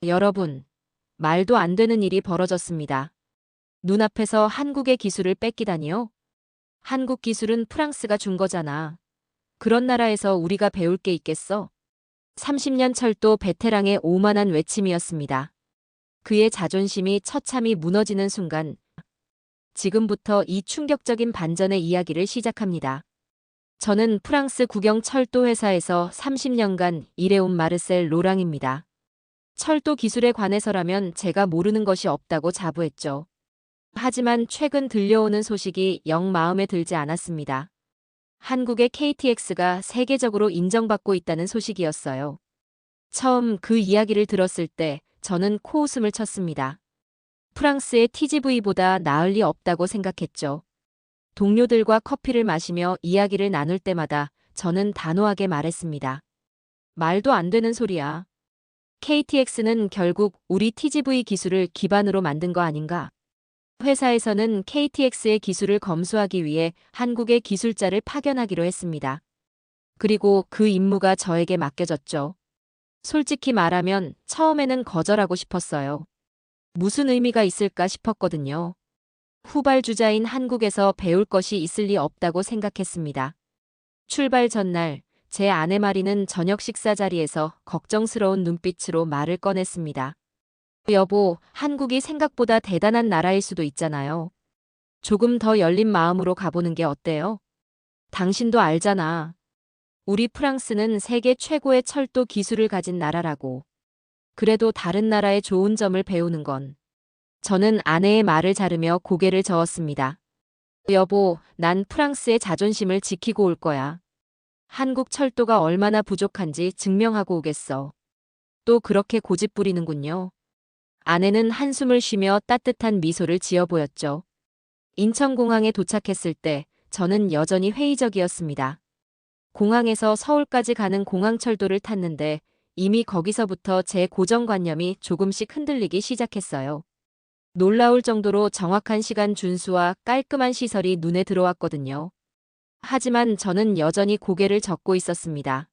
여러분, 말도 안 되는 일이 벌어졌습니다. 눈앞에서 한국의 기술을 뺏기다니요? 한국 기술은 프랑스가 준 거잖아. 그런 나라에서 우리가 배울 게 있겠어? 30년 철도 베테랑의 오만한 외침이었습니다. 그의 자존심이 처참히 무너지는 순간, 지금부터 이 충격적인 반전의 이야기를 시작합니다. 저는 프랑스 국영 철도 회사에서 30년간 일해온 마르셀 로랑입니다. 철도 기술에 관해서라면 제가 모르는 것이 없다고 자부했죠. 하지만 최근 들려오는 소식이 영 마음에 들지 않았습니다. 한국의 KTX가 세계적으로 인정받고 있다는 소식이었어요. 처음 그 이야기를 들었을 때 저는 코웃음을 쳤습니다. 프랑스의 TGV보다 나을 리 없다고 생각했죠. 동료들과 커피를 마시며 이야기를 나눌 때마다 저는 단호하게 말했습니다. 말도 안 되는 소리야. KTX는 결국 우리 TGV 기술을 기반으로 만든 거 아닌가? 회사에서는 KTX의 기술을 검수하기 위해 한국의 기술자를 파견하기로 했습니다. 그리고 그 임무가 저에게 맡겨졌죠. 솔직히 말하면 처음에는 거절하고 싶었어요. 무슨 의미가 있을까 싶었거든요. 후발주자인 한국에서 배울 것이 있을 리 없다고 생각했습니다. 출발 전날 제 아내 마리는 저녁 식사 자리에서 걱정스러운 눈빛으로 말을 꺼냈습니다. 여보, 한국이 생각보다 대단한 나라일 수도 있잖아요. 조금 더 열린 마음으로 가보는 게 어때요? 당신도 알잖아. 우리 프랑스는 세계 최고의 철도 기술을 가진 나라라고. 그래도 다른 나라의 좋은 점을 배우는 건. 저는 아내의 말을 자르며 고개를 저었습니다. 여보, 난 프랑스의 자존심을 지키고 올 거야. 한국 철도가 얼마나 부족한지 증명하고 오겠어. 또 그렇게 고집 부리는군요. 아내는 한숨을 쉬며 따뜻한 미소를 지어 보였죠. 인천공항에 도착했을 때 저는 여전히 회의적이었습니다. 공항에서 서울까지 가는 공항철도를 탔는데 이미 거기서부터 제 고정관념이 조금씩 흔들리기 시작했어요. 놀라울 정도로 정확한 시간 준수와 깔끔한 시설이 눈에 들어왔거든요. 하지만 저는 여전히 고개를 젓고 있었습니다.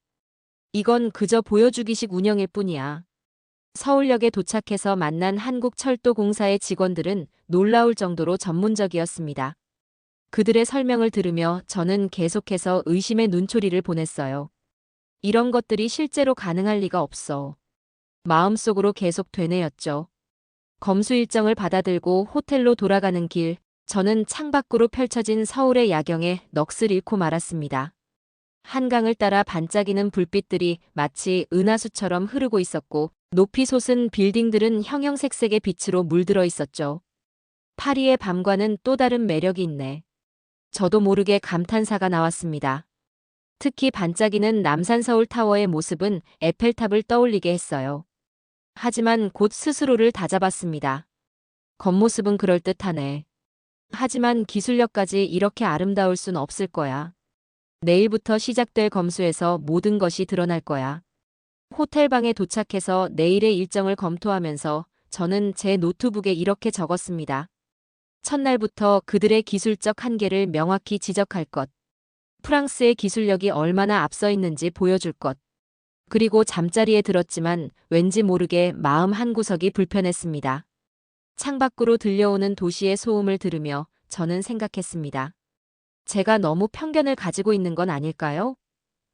이건 그저 보여주기식 운영일 뿐이야. 서울역에 도착해서 만난 한국철도공사의 직원들은 놀라울 정도로 전문적이었습니다. 그들의 설명을 들으며 저는 계속해서 의심의 눈초리를 보냈어요. 이런 것들이 실제로 가능할 리가 없어. 마음속으로 계속 되뇌였죠. 검수 일정을 받아들고 호텔로 돌아가는 길, 저는 창밖으로 펼쳐진 서울의 야경에 넋을 잃고 말았습니다. 한강을 따라 반짝이는 불빛들이 마치 은하수처럼 흐르고 있었고 높이 솟은 빌딩들은 형형색색의 빛으로 물들어 있었죠. 파리의 밤과는 또 다른 매력이 있네. 저도 모르게 감탄사가 나왔습니다. 특히 반짝이는 남산서울 타워의 모습은 에펠탑을 떠올리게 했어요. 하지만 곧 스스로를 다잡았습니다. 겉모습은 그럴듯하네. 하지만 기술력까지 이렇게 아름다울 순 없을 거야. 내일부터 시작될 검수에서 모든 것이 드러날 거야. 호텔방에 도착해서 내일의 일정을 검토하면서 저는 제 노트북에 이렇게 적었습니다. 첫날부터 그들의 기술적 한계를 명확히 지적할 것. 프랑스의 기술력이 얼마나 앞서 있는지 보여줄 것. 그리고 잠자리에 들었지만 왠지 모르게 마음 한구석이 불편했습니다. 창밖으로 들려오는 도시의 소음을 들으며 저는 생각했습니다. 제가 너무 편견을 가지고 있는 건 아닐까요?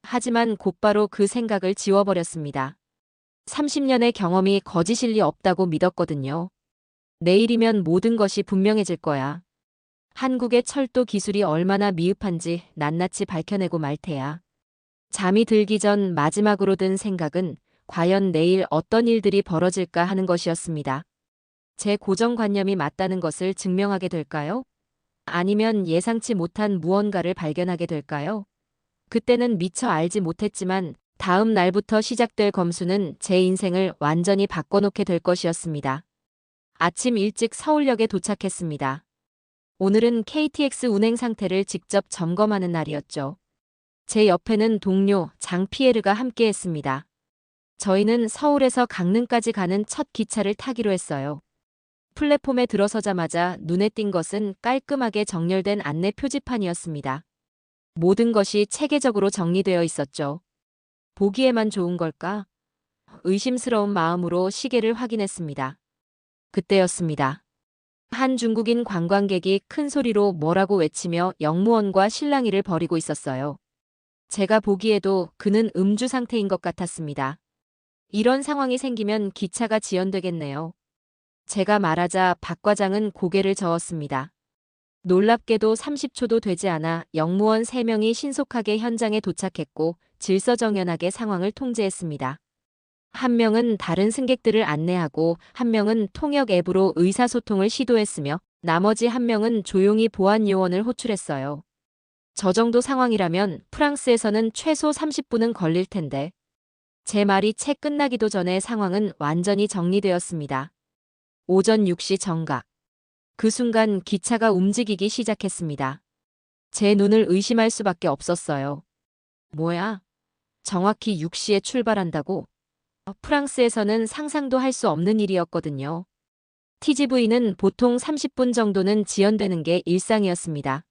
하지만 곧바로 그 생각을 지워버렸습니다. 30년의 경험이 거짓일 리 없다고 믿었거든요. 내일이면 모든 것이 분명해질 거야. 한국의 철도 기술이 얼마나 미흡한지 낱낱이 밝혀내고 말 테야. 잠이 들기 전 마지막으로 든 생각은 과연 내일 어떤 일들이 벌어질까 하는 것이었습니다. 제 고정관념이 맞다는 것을 증명하게 될까요? 아니면 예상치 못한 무언가를 발견하게 될까요? 그때는 미처 알지 못했지만 다음 날부터 시작될 검수는 제 인생을 완전히 바꿔놓게 될 것이었습니다. 아침 일찍 서울역에 도착했습니다. 오늘은 KTX 운행 상태를 직접 점검하는 날이었죠. 제 옆에는 동료 장피에르가 함께했습니다. 저희는 서울에서 강릉까지 가는 첫 기차를 타기로 했어요. 플랫폼에 들어서자마자 눈에 띈 것은 깔끔하게 정렬된 안내 표지판이었습니다. 모든 것이 체계적으로 정리되어 있었죠. 보기에만 좋은 걸까? 의심스러운 마음으로 시계를 확인했습니다. 그때였습니다. 한 중국인 관광객이 큰 소리로 뭐라고 외치며 영무원과 실랑이를 벌이고 있었어요. 제가 보기에도 그는 음주 상태인 것 같았습니다. 이런 상황이 생기면 기차가 지연되겠네요. 제가 말하자 박 과장은 고개를 저었습니다. 놀랍게도 30초도 되지 않아 영무원 3명이 신속하게 현장에 도착했고 질서정연하게 상황을 통제했습니다. 한 명은 다른 승객들을 안내하고 한 명은 통역 앱으로 의사소통을 시도했으며 나머지 한 명은 조용히 보안 요원을 호출했어요. 저 정도 상황이라면 프랑스에서는 최소 30분은 걸릴 텐데. 제 말이 채 끝나기도 전에 상황은 완전히 정리되었습니다. 오전 6시 정각. 그 순간 기차가 움직이기 시작했습니다. 제 눈을 의심할 수밖에 없었어요. 뭐야? 정확히 6시에 출발한다고? 프랑스에서는 상상도 할 수 없는 일이었거든요. TGV는 보통 30분 정도는 지연되는 게 일상이었습니다.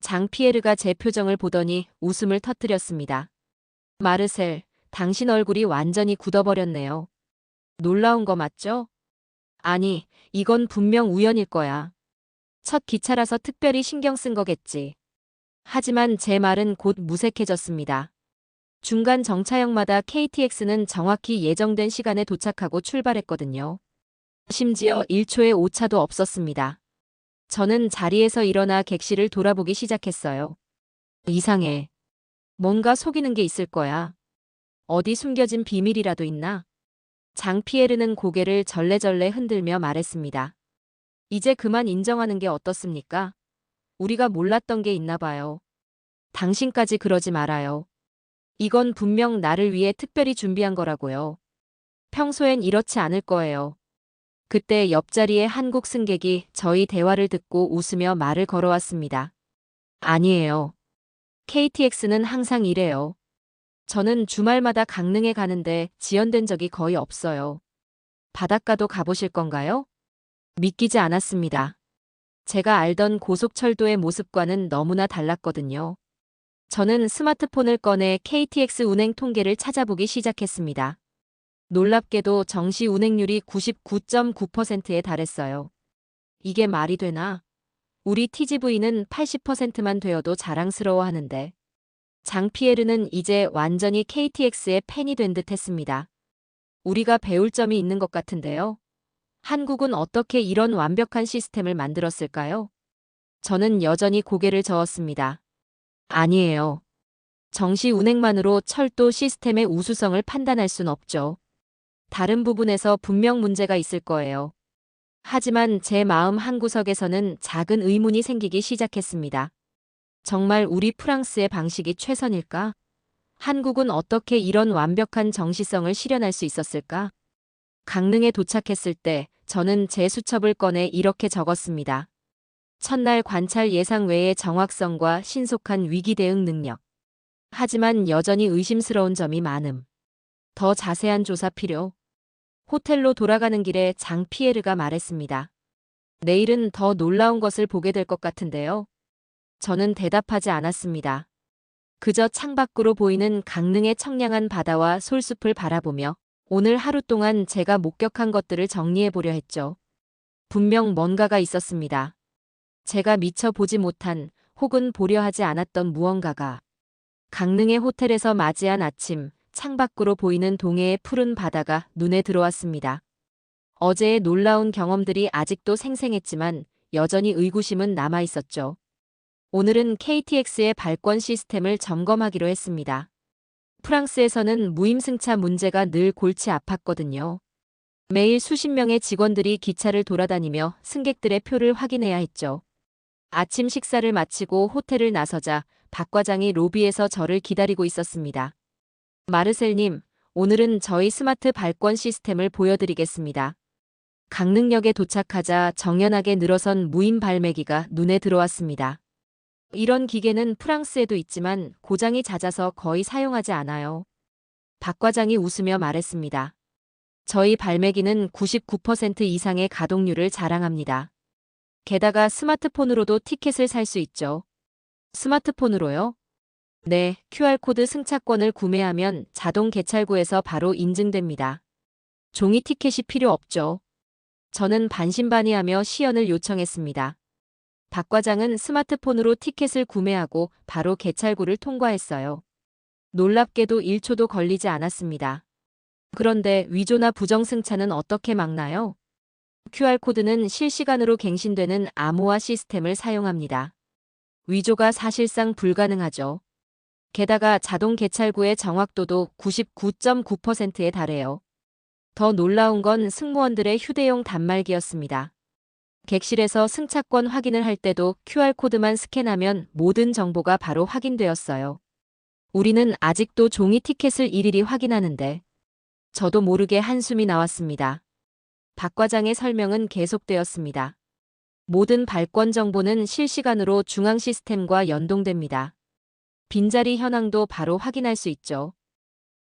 장피에르가 제 표정을 보더니 웃음을 터뜨렸습니다. 마르셀, 당신 얼굴이 완전히 굳어버렸네요. 놀라운 거 맞죠? 아니, 이건 분명 우연일 거야. 첫 기차라서 특별히 신경 쓴 거겠지. 하지만 제 말은 곧 무색해졌습니다. 중간 정차역마다 KTX는 정확히 예정된 시간에 도착하고 출발했거든요. 심지어 1초의 오차도 없었습니다. 저는 자리에서 일어나 객실을 돌아보기 시작했어요. 이상해. 뭔가 속이는 게 있을 거야. 어디 숨겨진 비밀이라도 있나? 장피에르는 고개를 절레절레 흔들며 말했습니다. 이제 그만 인정하는 게 어떻습니까? 우리가 몰랐던 게 있나 봐요. 당신까지 그러지 말아요. 이건 분명 나를 위해 특별히 준비한 거라고요. 평소엔 이렇지 않을 거예요. 그때 옆자리의 한국 승객이 저희 대화를 듣고 웃으며 말을 걸어왔습니다. 아니에요. KTX는 항상 이래요. 저는 주말마다 강릉에 가는데 지연된 적이 거의 없어요. 바닷가도 가보실 건가요? 믿기지 않았습니다. 제가 알던 고속철도의 모습과는 너무나 달랐거든요. 저는 스마트폰을 꺼내 KTX 운행 통계를 찾아보기 시작했습니다. 놀랍게도 정시 운행률이 99.9%에 달했어요. 이게 말이 되나? 우리 TGV는 80%만 되어도 자랑스러워하는데. 장피에르는 이제 완전히 KTX의 팬이 된 듯 했습니다. 우리가 배울 점이 있는 것 같은데요. 한국은 어떻게 이런 완벽한 시스템을 만들었을까요? 저는 여전히 고개를 저었습니다. 아니에요. 정시 운행만으로 철도 시스템의 우수성을 판단할 순 없죠. 다른 부분에서 분명 문제가 있을 거예요. 하지만 제 마음 한구석에서는 작은 의문이 생기기 시작했습니다. 정말 우리 프랑스의 방식이 최선일까? 한국은 어떻게 이런 완벽한 정시성을 실현할 수 있었을까? 강릉에 도착했을 때 저는 제 수첩을 꺼내 이렇게 적었습니다. 첫날 관찰 예상 외의 정확성과 신속한 위기 대응 능력. 하지만 여전히 의심스러운 점이 많음. 더 자세한 조사 필요. 호텔로 돌아가는 길에 장피에르가 말했습니다. 내일은 더 놀라운 것을 보게 될 것 같은데요. 저는 대답하지 않았습니다. 그저 창밖으로 보이는 강릉의 청량한 바다와 솔숲을 바라보며 오늘 하루 동안 제가 목격한 것들을 정리해 보려 했죠. 분명 뭔가가 있었습니다. 제가 미처 보지 못한 혹은 보려 하지 않았던 무언가가. 강릉의 호텔에서 맞이한 아침, 창밖으로 보이는 동해의 푸른 바다가 눈에 들어왔습니다. 어제의 놀라운 경험들이 아직도 생생했지만 여전히 의구심은 남아 있었죠. 오늘은 KTX의 발권 시스템을 점검하기로 했습니다. 프랑스에서는 무임승차 문제가 늘 골치 아팠거든요. 매일 수십 명의 직원들이 기차를 돌아다니며 승객들의 표를 확인해야 했죠. 아침 식사를 마치고 호텔을 나서자 박 과장이 로비에서 저를 기다리고 있었습니다. 마르셀님, 오늘은 저희 스마트 발권 시스템을 보여드리겠습니다. 강릉역에 도착하자 정연하게 늘어선 무인 발매기가 눈에 들어왔습니다. 이런 기계는 프랑스에도 있지만 고장이 잦아서 거의 사용하지 않아요. 박 과장이 웃으며 말했습니다. 저희 발매기는 99% 이상의 가동률을 자랑합니다. 게다가 스마트폰으로도 티켓을 살 수 있죠. 스마트폰으로요? 네, QR코드 승차권을 구매하면 자동 개찰구에서 바로 인증됩니다. 종이 티켓이 필요 없죠. 저는 반신반의하며 시연을 요청했습니다. 박 과장은 스마트폰으로 티켓을 구매하고 바로 개찰구를 통과했어요. 놀랍게도 1초도 걸리지 않았습니다. 그런데 위조나 부정승차는 어떻게 막나요? QR코드는 실시간으로 갱신되는 암호화 시스템을 사용합니다. 위조가 사실상 불가능하죠. 게다가 자동 개찰구의 정확도도 99.9%에 달해요. 더 놀라운 건 승무원들의 휴대용 단말기였습니다. 객실에서 승차권 확인을 할 때도 QR코드만 스캔하면 모든 정보가 바로 확인되었어요. 우리는 아직도 종이 티켓을 일일이 확인하는데 저도 모르게 한숨이 나왔습니다. 박 과장의 설명은 계속되었습니다. 모든 발권 정보는 실시간으로 중앙 시스템과 연동됩니다. 빈자리 현황도 바로 확인할 수 있죠.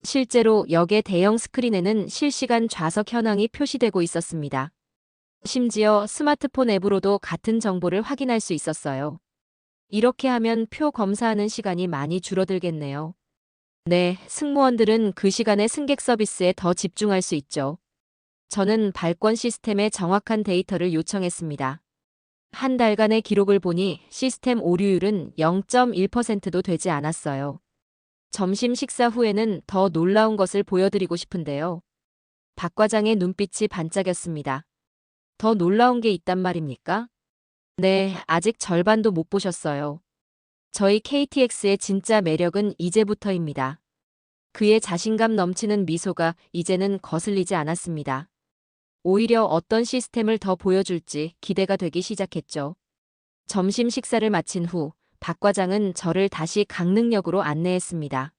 실제로 역의 대형 스크린에는 실시간 좌석 현황이 표시되고 있었습니다. 심지어 스마트폰 앱으로도 같은 정보를 확인할 수 있었어요. 이렇게 하면 표 검사하는 시간이 많이 줄어들겠네요. 네, 승무원들은 그 시간에 승객 서비스에 더 집중할 수 있죠. 저는 발권 시스템에 정확한 데이터를 요청했습니다. 한 달간의 기록을 보니 시스템 오류율은 0.1%도 되지 않았어요. 점심 식사 후에는 더 놀라운 것을 보여드리고 싶은데요. 박 과장의 눈빛이 반짝였습니다. 더 놀라운 게 있단 말입니까? 네, 아직 절반도 못 보셨어요. 저희 KTX의 진짜 매력은 이제부터입니다. 그의 자신감 넘치는 미소가 이제는 거슬리지 않았습니다. 오히려 어떤 시스템을 더 보여줄지 기대가 되기 시작했죠. 점심 식사를 마친 후 박 과장은 저를 다시 강릉역으로 안내했습니다.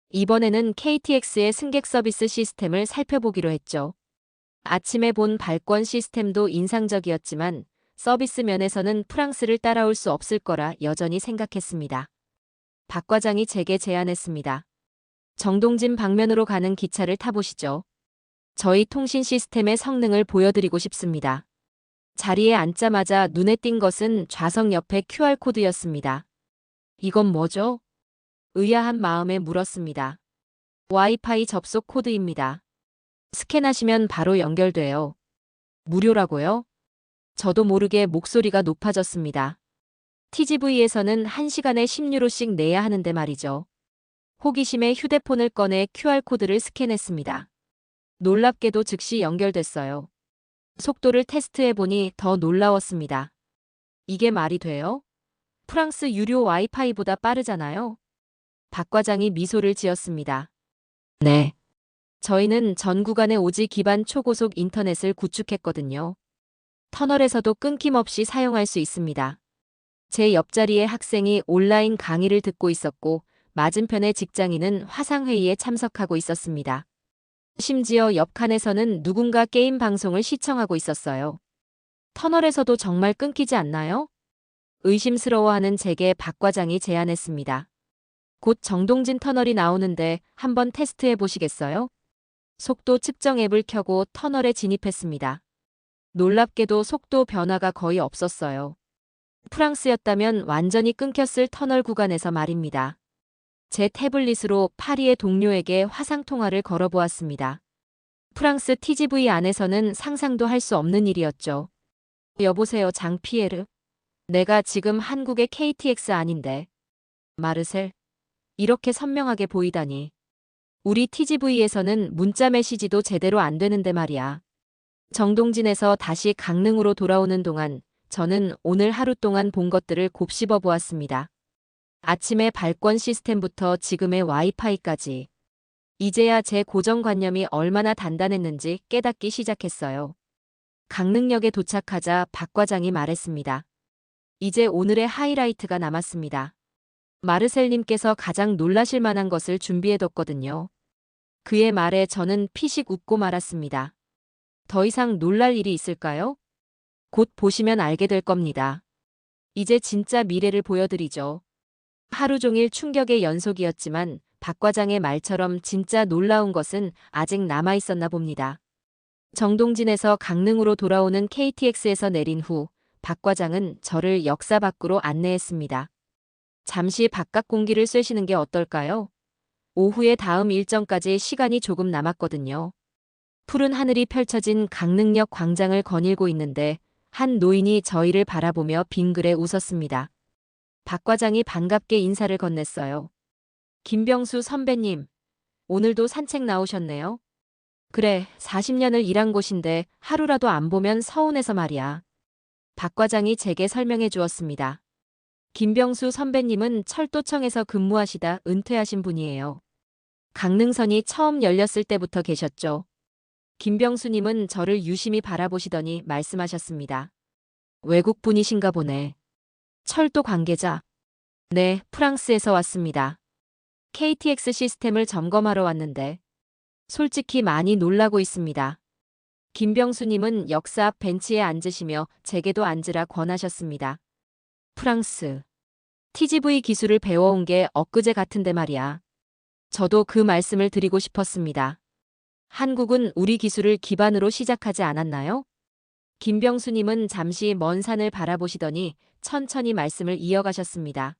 이번에는 KTX의 승객 서비스 시스템을 살펴보기로 했죠. 아침에 본 발권 시스템도 인상적이었지만 서비스 면에서는 프랑스를 따라올 수 없을 거라 여전히 생각했습니다. 박 과장이 제게 제안했습니다. 정동진 방면으로 가는 기차를 타보시죠. 저희 통신 시스템의 성능을 보여드리고 싶습니다. 자리에 앉자마자 눈에 띈 것은 좌석 옆에 QR코드였습니다. 이건 뭐죠? 의아한 마음에 물었습니다. 와이파이 접속 코드입니다. 스캔하시면 바로 연결돼요. 무료라고요? 저도 모르게 목소리가 높아졌습니다. TGV에서는 1시간에 10유로씩 내야 하는데 말이죠. 호기심에 휴대폰을 꺼내 QR코드를 스캔했습니다. 놀랍게도 즉시 연결됐어요. 속도를 테스트해보니 더 놀라웠습니다. 이게 말이 돼요? 프랑스 유료 와이파이보다 빠르잖아요. 박 과장이 미소를 지었습니다. 네. 저희는 전 구간에 오지 기반 초고속 인터넷을 구축했거든요. 터널에서도 끊김없이 사용할 수 있습니다. 제 옆자리의 학생이 온라인 강의를 듣고 있었고 맞은편의 직장인은 화상회의에 참석하고 있었습니다. 심지어 옆 칸에서는 누군가 게임 방송을 시청하고 있었어요. 터널에서도 정말 끊기지 않나요? 의심스러워하는 제게 박 과장이 제안했습니다. 곧 정동진 터널이 나오는데 한번 테스트해 보시겠어요? 속도 측정 앱을 켜고 터널에 진입했습니다. 놀랍게도 속도 변화가 거의 없었어요. 프랑스였다면 완전히 끊겼을 터널 구간에서 말입니다. 제 태블릿으로 파리의 동료에게 화상통화를 걸어보았습니다. 프랑스 TGV 안에서는 상상도 할 수 없는 일이었죠. 여보세요, 장피에르. 내가 지금 한국의 KTX 아닌데. 마르셀. 이렇게 선명하게 보이다니. 우리 TGV에서는 문자 메시지도 제대로 안 되는데 말이야. 정동진에서 다시 강릉으로 돌아오는 동안 저는 오늘 하루 동안 본 것들을 곱씹어 보았습니다. 아침의 발권 시스템부터 지금의 와이파이까지. 이제야 제 고정관념이 얼마나 단단했는지 깨닫기 시작했어요. 강릉역에 도착하자 박 과장이 말했습니다. 이제 오늘의 하이라이트가 남았습니다. 마르셀님께서 가장 놀라실 만한 것을 준비해뒀거든요. 그의 말에 저는 피식 웃고 말았습니다. 더 이상 놀랄 일이 있을까요? 곧 보시면 알게 될 겁니다. 이제 진짜 미래를 보여드리죠. 하루 종일 충격의 연속이었지만 박 과장의 말처럼 진짜 놀라운 것은 아직 남아있었나 봅니다. 정동진에서 강릉으로 돌아오는 KTX에서 내린 후 박 과장은 저를 역사 밖으로 안내했습니다. 잠시 바깥 공기를 쐬시는 게 어떨까요? 오후에 다음 일정까지 시간이 조금 남았거든요. 푸른 하늘이 펼쳐진 강릉역 광장을 거닐고 있는데 한 노인이 저희를 바라보며 빙그레 웃었습니다. 박 과장이 반갑게 인사를 건넸어요. 김병수 선배님, 오늘도 산책 나오셨네요. 그래, 40년을 일한 곳인데 하루라도 안 보면 서운해서 말이야. 박 과장이 제게 설명해 주었습니다. 김병수 선배님은 철도청에서 근무하시다 은퇴하신 분이에요. 강릉선이 처음 열렸을 때부터 계셨죠. 김병수님은 저를 유심히 바라보시더니 말씀하셨습니다. 외국 분이신가 보네. 철도 관계자. 네, 프랑스에서 왔습니다. KTX 시스템을 점검하러 왔는데 솔직히 많이 놀라고 있습니다. 김병수님은 역사 앞 벤치에 앉으시며 제게도 앉으라 권하셨습니다. 프랑스. TGV 기술을 배워온 게 엊그제 같은데 말이야. 저도 그 말씀을 드리고 싶었습니다. 한국은 우리 기술을 기반으로 시작하지 않았나요? 김병수님은 잠시 먼 산을 바라보시더니 천천히 말씀을 이어가셨습니다.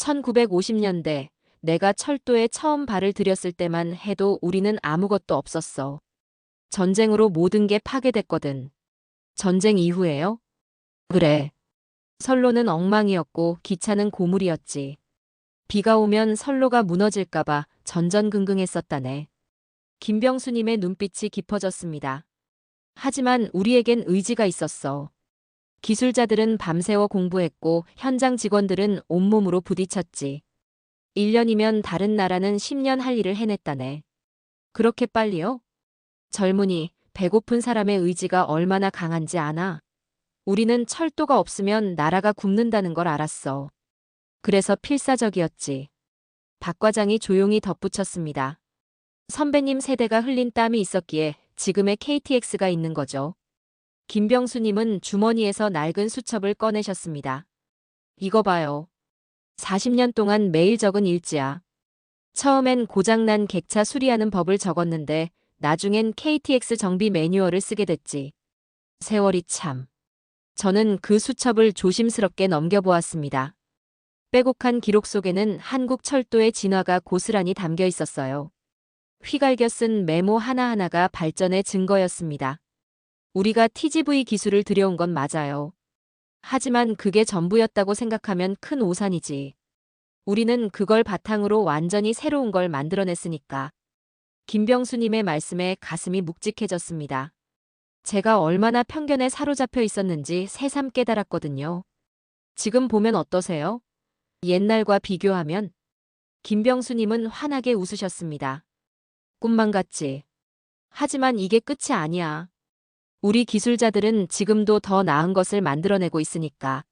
1950년대 내가 철도에 처음 발을 들였을 때만 해도 우리는 아무것도 없었어. 전쟁으로 모든 게 파괴됐거든. 전쟁 이후에요? 그래. 선로는 엉망이었고 기차는 고물이었지. 비가 오면 선로가 무너질까봐 전전긍긍했었다네. 김병수님의 눈빛이 깊어졌습니다. 하지만 우리에겐 의지가 있었어. 기술자들은 밤새워 공부했고 현장 직원들은 온몸으로 부딪혔지. 1년이면 다른 나라는 10년 할 일을 해냈다네. 그렇게 빨리요? 젊은이, 배고픈 사람의 의지가 얼마나 강한지 아나? 우리는 철도가 없으면 나라가 굶는다는 걸 알았어. 그래서 필사적이었지. 박 과장이 조용히 덧붙였습니다. 선배님 세대가 흘린 땀이 있었기에 지금의 KTX가 있는 거죠. 김병수님은 주머니에서 낡은 수첩을 꺼내셨습니다. 이거 봐요. 40년 동안 매일 적은 일지야. 처음엔 고장난 객차 수리하는 법을 적었는데 나중엔 KTX 정비 매뉴얼을 쓰게 됐지. 세월이 참. 저는 그 수첩을 조심스럽게 넘겨보았습니다. 빼곡한 기록 속에는 한국 철도의 진화가 고스란히 담겨 있었어요. 휘갈겨 쓴 메모 하나하나가 발전의 증거였습니다. 우리가 TGV 기술을 들여온 건 맞아요. 하지만 그게 전부였다고 생각하면 큰 오산이지. 우리는 그걸 바탕으로 완전히 새로운 걸 만들어냈으니까. 김병수님의 말씀에 가슴이 묵직해졌습니다. 제가 얼마나 편견에 사로잡혀 있었는지 새삼 깨달았거든요. 지금 보면 어떠세요? 옛날과 비교하면? 김병수님은 환하게 웃으셨습니다. 꿈만 같지. 하지만 이게 끝이 아니야. 우리 기술자들은 지금도 더 나은 것을 만들어내고 있으니까.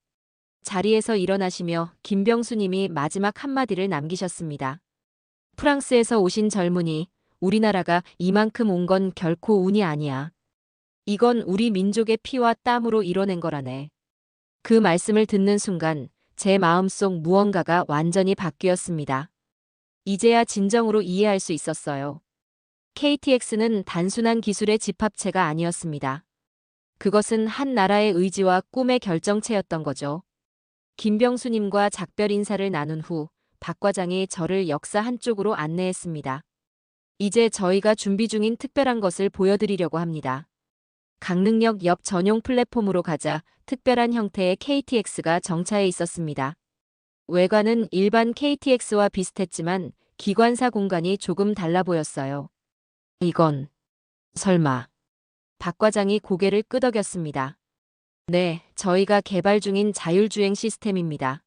자리에서 일어나시며 김병수님이 마지막 한마디를 남기셨습니다. 프랑스에서 오신 젊은이, 우리나라가 이만큼 온 건 결코 운이 아니야. 이건 우리 민족의 피와 땀으로 이뤄낸 거라네. 그 말씀을 듣는 순간 제 마음속 무언가가 완전히 바뀌었습니다. 이제야 진정으로 이해할 수 있었어요. KTX는 단순한 기술의 집합체가 아니었습니다. 그것은 한 나라의 의지와 꿈의 결정체였던 거죠. 김병수님과 작별 인사를 나눈 후 박 과장이 저를 역사 한쪽으로 안내했습니다. 이제 저희가 준비 중인 특별한 것을 보여드리려고 합니다. 강릉역 옆 전용 플랫폼으로 가자 특별한 형태의 KTX가 정차해 있었습니다. 외관은 일반 KTX와 비슷했지만 기관사 공간이 조금 달라 보였어요. 이건 설마. 박 과장이 고개를 끄덕였습니다. 네, 저희가 개발 중인 자율주행 시스템입니다.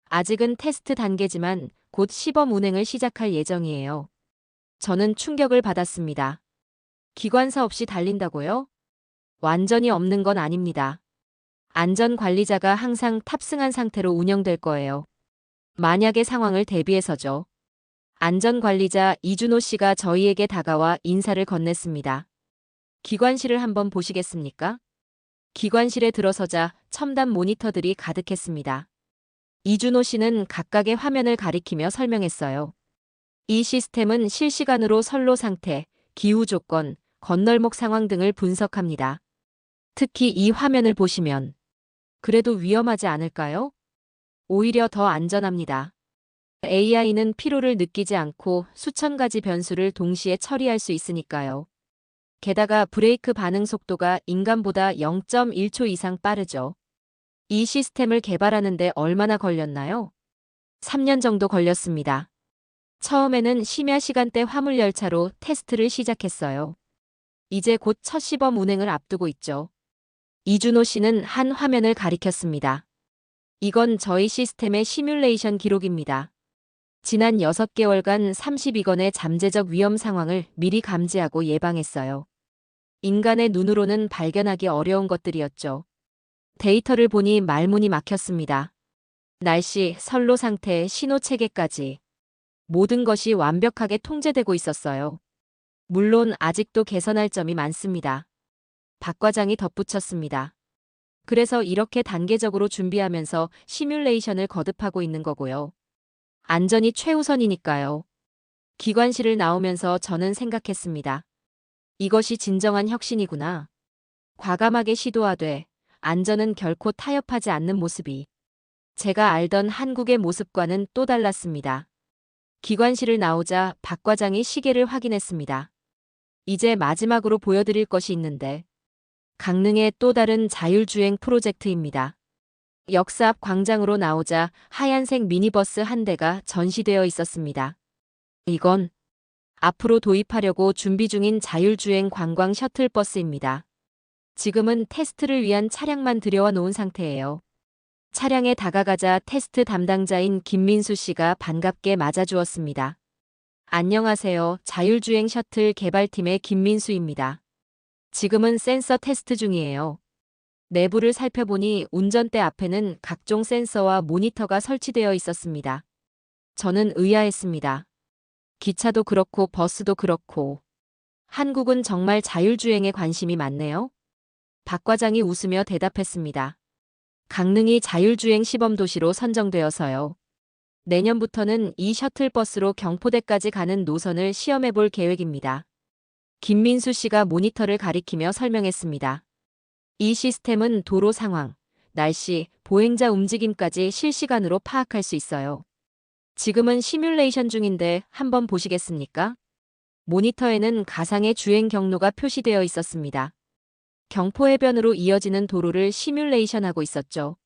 아직은 테스트 단계지만 곧 시범 운행을 시작할 예정이에요. 저는 충격을 받았습니다. 기관사 없이 달린다고요? 완전히 없는 건 아닙니다. 안전관리자가 항상 탑승한 상태로 운영될 거예요. 만약의 상황을 대비해서죠. 안전관리자 이준호 씨가 저희에게 다가와 인사를 건넸습니다. 기관실을 한번 보시겠습니까? 기관실에 들어서자 첨단 모니터들이 가득했습니다. 이준호 씨는 각각의 화면을 가리키며 설명했어요. 이 시스템은 실시간으로 선로 상태, 기후 조건, 건널목 상황 등을 분석합니다. 특히 이 화면을 보시면 그래도 위험하지 않을까요? 오히려 더 안전합니다. AI는 피로를 느끼지 않고 수천 가지 변수를 동시에 처리할 수 있으니까요. 게다가 브레이크 반응 속도가 인간보다 0.1초 이상 빠르죠. 이 시스템을 개발하는데 얼마나 걸렸나요? 3년 정도 걸렸습니다. 처음에는 심야 시간대 화물열차로 테스트를 시작했어요. 이제 곧 첫 시범 운행을 앞두고 있죠. 이준호 씨는 한 화면을 가리켰습니다. 이건 저희 시스템의 시뮬레이션 기록입니다. 지난 6개월간 32건의 잠재적 위험 상황을 미리 감지하고 예방했어요. 인간의 눈으로는 발견하기 어려운 것들이었죠. 데이터를 보니 말문이 막혔습니다. 날씨, 선로 상태, 신호 체계까지. 모든 것이 완벽하게 통제되고 있었어요. 물론 아직도 개선할 점이 많습니다. 박 과장이 덧붙였습니다. 그래서 이렇게 단계적으로 준비하면서 시뮬레이션을 거듭하고 있는 거고요. 안전이 최우선이니까요. 기관실을 나오면서 저는 생각했습니다. 이것이 진정한 혁신이구나. 과감하게 시도하되 안전은 결코 타협하지 않는 모습이 제가 알던 한국의 모습과는 또 달랐습니다. 기관실을 나오자 박 과장이 시계를 확인했습니다. 이제 마지막으로 보여드릴 것이 있는데 강릉의 또 다른 자율주행 프로젝트입니다. 역사 앞 광장으로 나오자 하얀색 미니버스 한 대가 전시되어 있었습니다. 이건 앞으로 도입하려고 준비 중인 자율주행 관광 셔틀버스입니다. 지금은 테스트를 위한 차량만 들여와 놓은 상태예요. 차량에 다가가자 테스트 담당자인 김민수 씨가 반갑게 맞아주었습니다. 안녕하세요. 자율주행 셔틀 개발팀의 김민수입니다. 지금은 센서 테스트 중이에요. 내부를 살펴보니 운전대 앞에는 각종 센서와 모니터가 설치되어 있었습니다. 저는 의아했습니다. 기차도 그렇고 버스도 그렇고. 한국은 정말 자율주행에 관심이 많네요. 박 과장이 웃으며 대답했습니다. 강릉이 자율주행 시범도시로 선정되어서요. 내년부터는 이 셔틀버스로 경포대까지 가는 노선을 시험해볼 계획입니다. 김민수 씨가 모니터를 가리키며 설명했습니다. 이 시스템은 도로 상황, 날씨, 보행자 움직임까지 실시간으로 파악할 수 있어요. 지금은 시뮬레이션 중인데 한번 보시겠습니까? 모니터에는 가상의 주행 경로가 표시되어 있었습니다. 경포해변으로 이어지는 도로를 시뮬레이션하고 있었죠.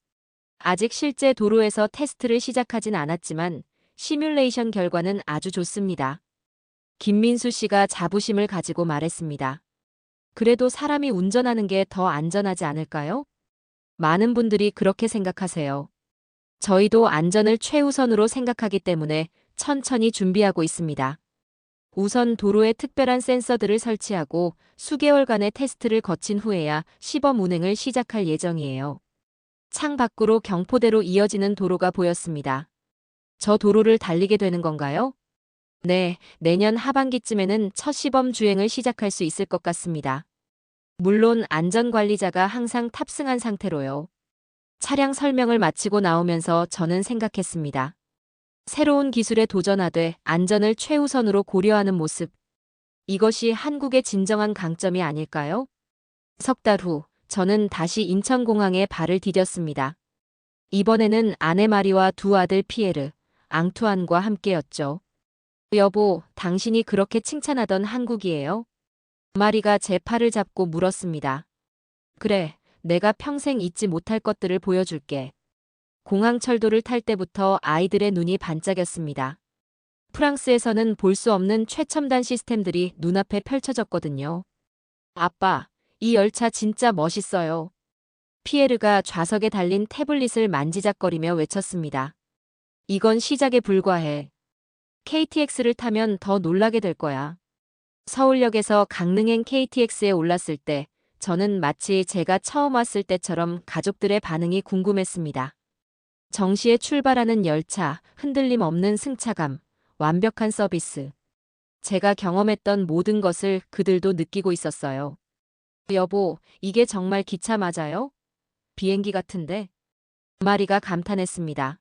아직 실제 도로에서 테스트를 시작하진 않았지만 시뮬레이션 결과는 아주 좋습니다. 김민수 씨가 자부심을 가지고 말했습니다. 그래도 사람이 운전하는 게 더 안전하지 않을까요? 많은 분들이 그렇게 생각하세요. 저희도 안전을 최우선으로 생각하기 때문에 천천히 준비하고 있습니다. 우선 도로에 특별한 센서들을 설치하고 수개월간의 테스트를 거친 후에야 시범 운행을 시작할 예정이에요. 창 밖으로 경포대로 이어지는 도로가 보였습니다. 저 도로를 달리게 되는 건가요? 네, 내년 하반기쯤에는 첫 시범 주행을 시작할 수 있을 것 같습니다. 물론 안전관리자가 항상 탑승한 상태로요. 차량 설명을 마치고 나오면서 저는 생각했습니다. 새로운 기술에 도전하되 안전을 최우선으로 고려하는 모습. 이것이 한국의 진정한 강점이 아닐까요? 석 달 후, 저는 다시 인천공항에 발을 디뎠습니다. 이번에는 아내 마리와 두 아들 피에르, 앙투안과 함께였죠. 여보, 당신이 그렇게 칭찬하던 한국이에요? 마리가 제 팔을 잡고 물었습니다. 그래, 내가 평생 잊지 못할 것들을 보여줄게. 공항철도를 탈 때부터 아이들의 눈이 반짝였습니다. 프랑스에서는 볼 수 없는 최첨단 시스템들이 눈앞에 펼쳐졌거든요. 아빠, 이 열차 진짜 멋있어요. 피에르가 좌석에 달린 태블릿을 만지작거리며 외쳤습니다. 이건 시작에 불과해. KTX를 타면 더 놀라게 될 거야. 서울역에서 강릉행 KTX에 올랐을 때 저는 마치 제가 처음 왔을 때처럼 가족들의 반응이 궁금했습니다. 정시에 출발하는 열차, 흔들림 없는 승차감, 완벽한 서비스. 제가 경험했던 모든 것을 그들도 느끼고 있었어요. 여보, 이게 정말 기차 맞아요? 비행기 같은데? 마리가 감탄했습니다.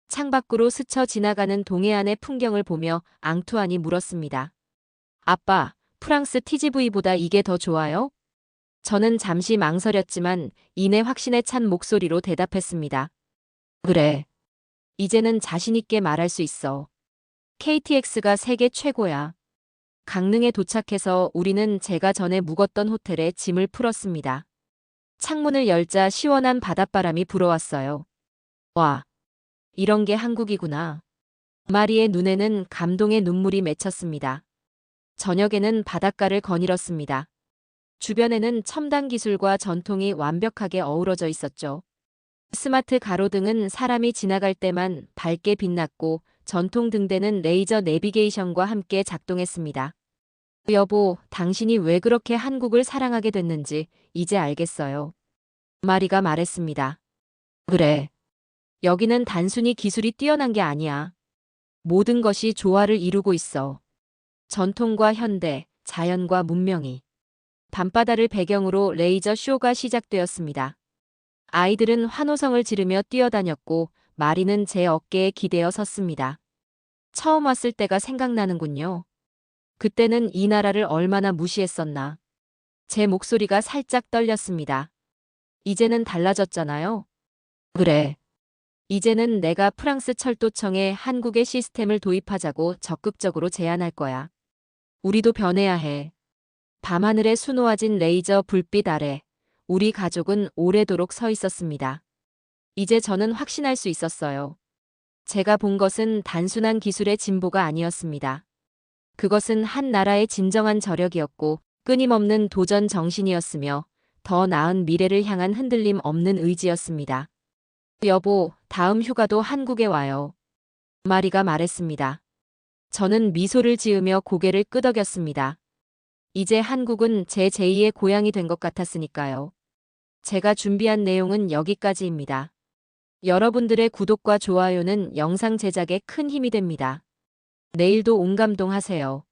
창밖으로 스쳐 지나가는 동해안의 풍경을 보며 앙투안이 물었습니다. 아빠, 프랑스 TGV보다 이게 더 좋아요? 저는 잠시 망설였지만 이내 확신에 찬 목소리로 대답했습니다. 그래. 이제는 자신있게 말할 수 있어. KTX가 세계 최고야. 강릉에 도착해서 우리는 제가 전에 묵었던 호텔에 짐을 풀었습니다. 창문을 열자 시원한 바닷바람이 불어왔어요. 와, 이런 게 한국이구나. 마리의 눈에는 감동의 눈물이 맺혔습니다. 저녁에는 바닷가를 거닐었습니다. 주변에는 첨단 기술과 전통이 완벽하게 어우러져 있었죠. 스마트 가로등은 사람이 지나갈 때만 밝게 빛났고 전통 등대는 레이저 내비게이션과 함께 작동했습니다. 여보, 당신이 왜 그렇게 한국을 사랑하게 됐는지 이제 알겠어요. 마리가 말했습니다. 그래. 여기는 단순히 기술이 뛰어난 게 아니야. 모든 것이 조화를 이루고 있어. 전통과 현대, 자연과 문명이. 밤바다를 배경으로 레이저 쇼가 시작되었습니다. 아이들은 환호성을 지르며 뛰어다녔고 마리는 제 어깨에 기대어 섰습니다. 처음 왔을 때가 생각나는군요. 그때는 이 나라를 얼마나 무시했었나. 제 목소리가 살짝 떨렸습니다. 이제는 달라졌잖아요. 그래. 이제는 내가 프랑스 철도청에 한국의 시스템을 도입하자고 적극적으로 제안할 거야. 우리도 변해야 해. 밤하늘에 수놓아진 레이저 불빛 아래 우리 가족은 오래도록 서 있었습니다. 이제 저는 확신할 수 있었어요. 제가 본 것은 단순한 기술의 진보가 아니었습니다. 그것은 한 나라의 진정한 저력이었고 끊임없는 도전 정신이었으며 더 나은 미래를 향한 흔들림 없는 의지였습니다. 여보, 다음 휴가도 한국에 와요. 마리가 말했습니다. 저는 미소를 지으며 고개를 끄덕였습니다. 이제 한국은 제 제2의 고향이 된 것 같았으니까요. 제가 준비한 내용은 여기까지입니다. 여러분들의 구독과 좋아요는 영상 제작에 큰 힘이 됩니다. 내일도 온감동하세요.